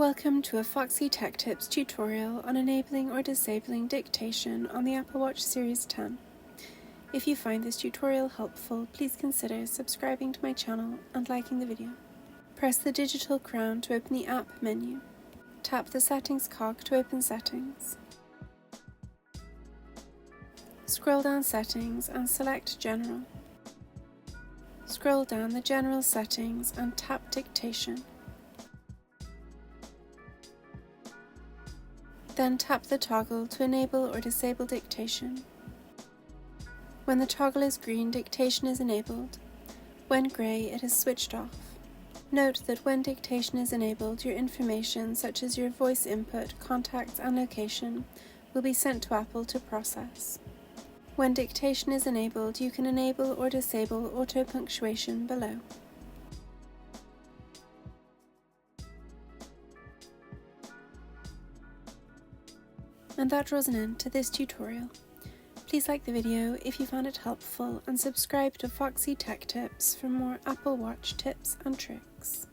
Welcome to a Foxy Tech Tips tutorial on enabling or disabling dictation on the Apple Watch Series 10. If you find this tutorial helpful, please consider subscribing to my channel and liking the video. Press the digital crown to open the App menu. Tap the Settings cog to open Settings. Scroll down Settings and select General. Scroll down the General settings and tap Dictation. Then tap the toggle to enable or disable dictation. When the toggle is green, dictation is enabled. When grey, it is switched off. Note that when dictation is enabled, your information such as your voice input, contacts and location will be sent to Apple to process. When dictation is enabled, you can enable or disable auto-punctuation below. And that draws an end to this tutorial. Please like the video if you found it helpful and subscribe to Foxy Tech Tips for more Apple Watch tips and tricks.